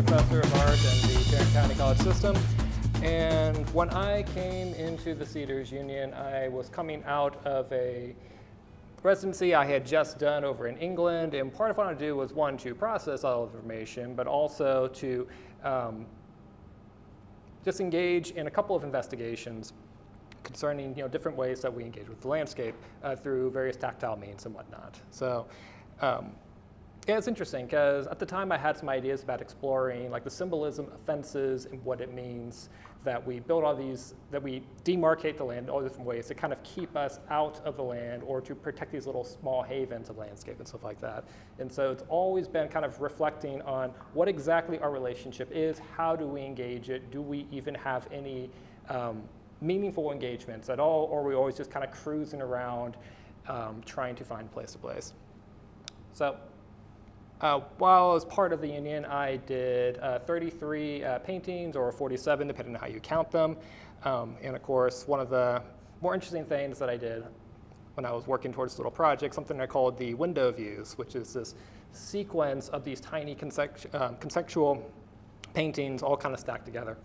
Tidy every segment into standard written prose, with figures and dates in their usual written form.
professor of art in the Tarrant County College system. And when I came into the Cedars Union, I was coming out of a residency I had just done over in England. And part of what I wanted to do was, one, to process all of the information, but also to just engage in a couple of investigations concerning different ways that we engage with the landscape through various tactile means and whatnot. So yeah, it's interesting because at the time I had some ideas about exploring like the symbolism of fences and what it means that we build all these, that we demarcate the land in all different ways to kind of keep us out of the land or to protect these little small havens of landscape and stuff like that. And so it's always been kind of reflecting on what exactly our relationship is, how do we engage it, do we even have any meaningful engagements at all, or are we always just kind of cruising around trying to find place to place. So while I was part of the union, I did 33 paintings, or 47, depending on how you count them. And of course, one of the more interesting things that I did when I was working towards this little project, something I called the window views, which is this sequence of these tiny conceptual paintings all kind of stacked together.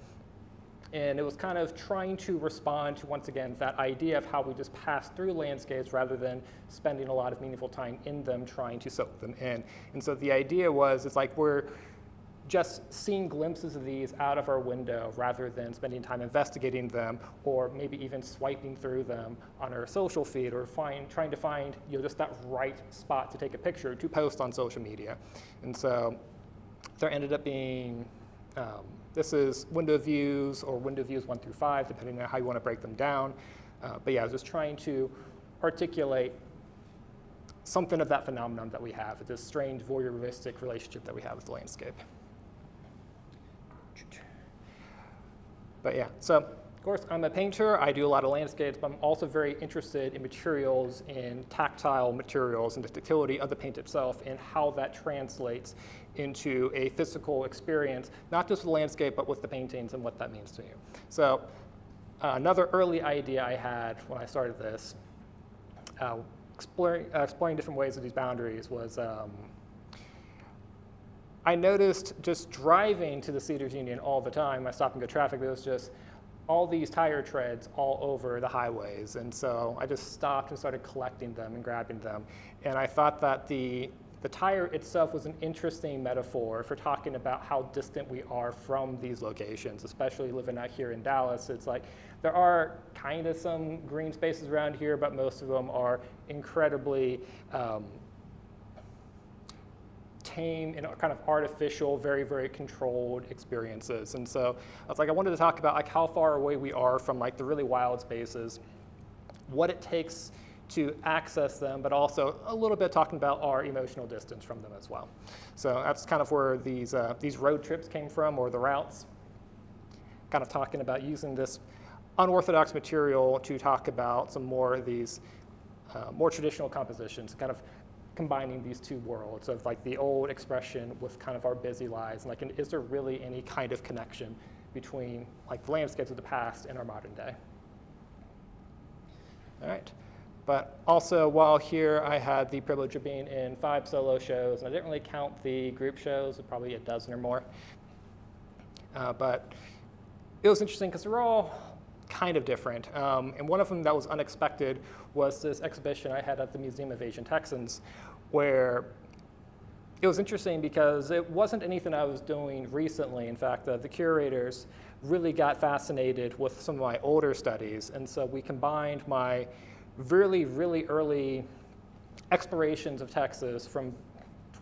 And it was kind of trying to respond to, once again, that idea of how we just pass through landscapes rather than spending a lot of meaningful time in them trying to soak them in. And so the idea was, it's like we're just seeing glimpses of these out of our window rather than spending time investigating them or maybe even swiping through them on our social feed or trying to find just that right spot to take a picture to post on social media. And so there ended up being this is window views or window views 1 through 5, depending on how you want to break them down. But yeah, I was just trying to articulate something of that phenomenon that we have, this strange voyeuristic relationship that we have with the landscape. But yeah, so of course I'm a painter, I do a lot of landscapes, but I'm also very interested in materials, in tactile materials, and the ductility of the paint itself and how that translates into a physical experience, not just with the landscape, but with the paintings and what that means to you. So another early idea I had when I started this, exploring different ways of these boundaries, was I noticed just driving to the Cedars Union all the time, my stop and go traffic, there was just all these tire treads all over the highways. And so I just stopped and started collecting them and grabbing them. And I thought that the tire itself was an interesting metaphor for talking about how distant we are from these locations, especially living out here in Dallas. It's like there are kind of some green spaces around here, but most of them are incredibly tame and kind of artificial, very, very controlled experiences. And so I was like, I wanted to talk about like how far away we are from like the really wild spaces, what it takes to access them, but also a little bit talking about our emotional distance from them as well. So that's kind of where these road trips came from, or the routes, kind of talking about using this unorthodox material to talk about some more of these more traditional compositions, kind of combining these two worlds of like the old expression with kind of our busy lives, and like, is there really any kind of connection between like the landscapes of the past and our modern day? All right. But also, while here, I had the privilege of being in 5 solo shows, and I didn't really count the group shows, probably a dozen or more. But it was interesting because they're all kind of different. And one of them that was unexpected was this exhibition I had at the Museum of Asian Texans, where it was interesting because it wasn't anything I was doing recently. In fact, the curators really got fascinated with some of my older studies, and so we combined my really, really early explorations of Texas from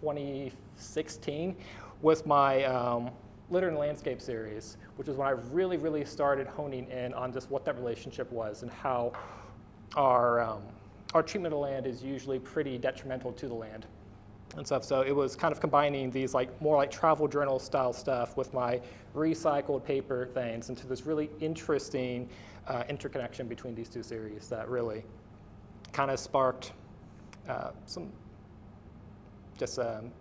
2016 with my Litter and Landscape series, which is when I really, really started honing in on just what that relationship was and how our treatment of land is usually pretty detrimental to the land and stuff. So it was kind of combining these like more like travel journal style stuff with my recycled paper things into this really interesting interconnection between these two series that really kind of sparked some just an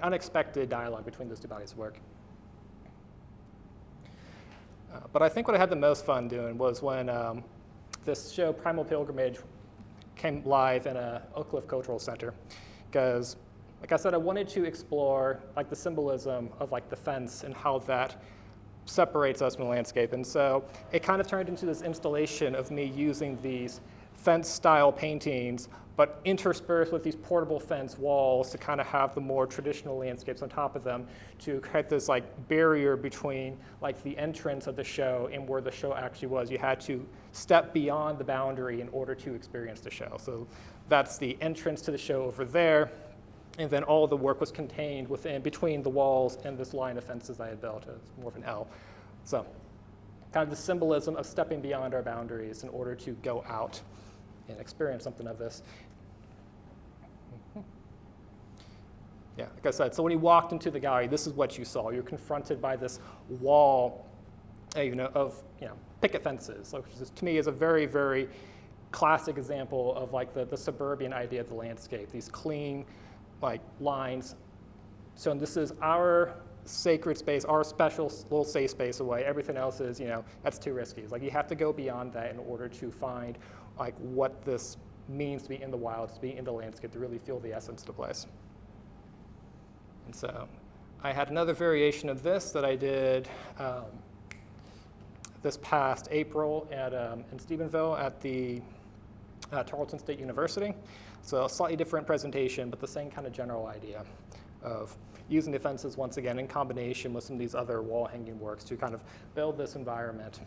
unexpected dialogue between those two bodies of work. But I think what I had the most fun doing was when this show, Primal Pilgrimage, came live in Oak Cliff Cultural Center, because like I said, I wanted to explore like the symbolism of like the fence and how that separates us from the landscape. And so it kind of turned into this installation of me using these fence-style paintings, but interspersed with these portable fence walls to kind of have the more traditional landscapes on top of them to create this like barrier between like the entrance of the show and where the show actually was. You had to step beyond the boundary in order to experience the show. So that's the entrance to the show over there. And then all the work was contained within between the walls and this line of fences I had built. It's more of an L. So kind of the symbolism of stepping beyond our boundaries in order to go out and experience something of this. Yeah, like I said, so when you walked into the gallery, this is what you saw. You're confronted by this wall of picket fences, which is, to me is a very, very classic example of like the suburban idea of the landscape, these clean like lines. So this is our sacred space, our special little safe space away. Everything else is, that's too risky. It's like you have to go beyond that in order to find like what this means to be in the wild, to be in the landscape, to really feel the essence of the place. And so I had another variation of this that I did this past April in Stephenville at the Tarleton State University. So a slightly different presentation, but the same kind of general idea of using the fences once again in combination with some of these other wall hanging works to kind of build this environment.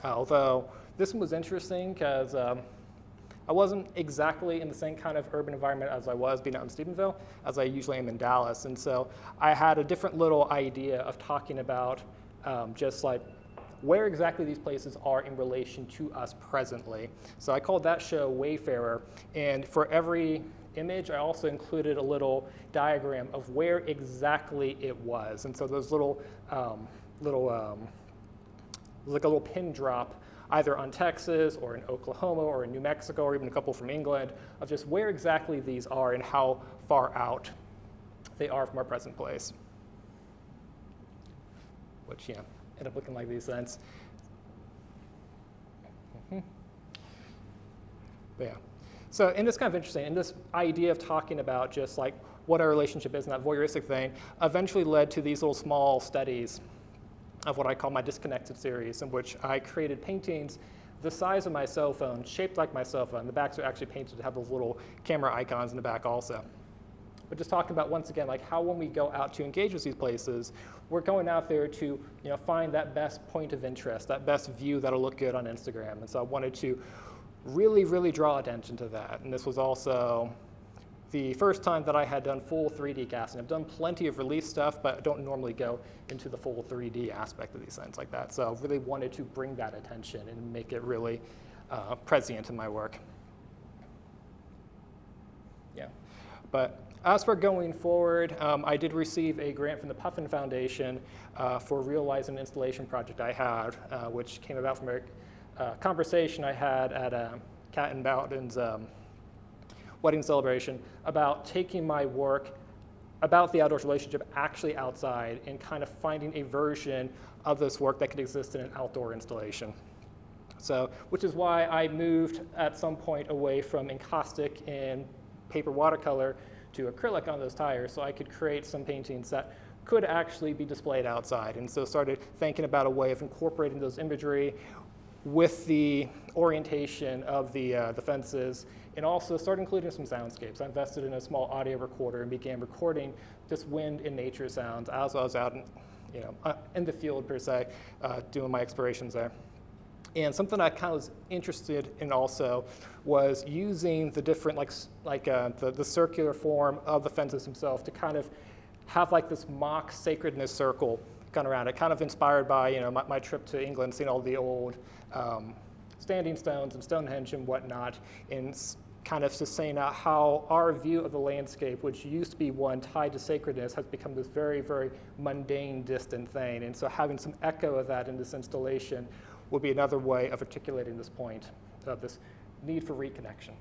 Although this one was interesting because I wasn't exactly in the same kind of urban environment as I was being out in Stephenville as I usually am in Dallas. And so I had a different little idea of talking about just like where exactly these places are in relation to us presently. So I called that show Wayfarer. And for every image, I also included a little diagram of where exactly it was. And so those like a little pin drop either on Texas or in Oklahoma or in New Mexico or even a couple from England of just where exactly these are and how far out they are from our present place. Which, end up looking like these things. But yeah. So, and it's kind of interesting, and this idea of talking about just like what our relationship is and that voyeuristic thing eventually led to these little small studies of what I call my disconnected series, in which I created paintings the size of my cell phone, shaped like my cell phone. The backs are actually painted to have those little camera icons in the back also. But just talking about, once again, like how when we go out to engage with these places, we're going out there to find that best point of interest, that best view that'll look good on Instagram. And so I wanted to really, really draw attention to that. And this was also the first time that I had done full 3D casting. I've done plenty of release stuff, but I don't normally go into the full 3D aspect of these things like that. So I really wanted to bring that attention and make it really prescient in my work. Yeah, but as for going forward, I did receive a grant from the Puffin Foundation for realizing an installation project I had, which came about from a conversation I had at Cat and Bowden's wedding celebration about taking my work about the outdoors relationship actually outside and kind of finding a version of this work that could exist in an outdoor installation. So, which is why I moved at some point away from encaustic and paper watercolor to acrylic on those tires so I could create some paintings that could actually be displayed outside. And so started thinking about a way of incorporating those imagery with the orientation of the fences, and also started including some soundscapes. I invested in a small audio recorder and began recording just wind and nature sounds as I was out in the field per se, doing my explorations there. And something I kind of was interested in also was using the different, the circular form of the fences themselves to kind of have like this mock sacredness circle kind of around it, kind of inspired by my trip to England, seeing all the old standing stones and Stonehenge and whatnot, and kind of just saying out how our view of the landscape, which used to be one tied to sacredness, has become this very, very mundane, distant thing. And so having some echo of that in this installation would be another way of articulating this point of this need for reconnection.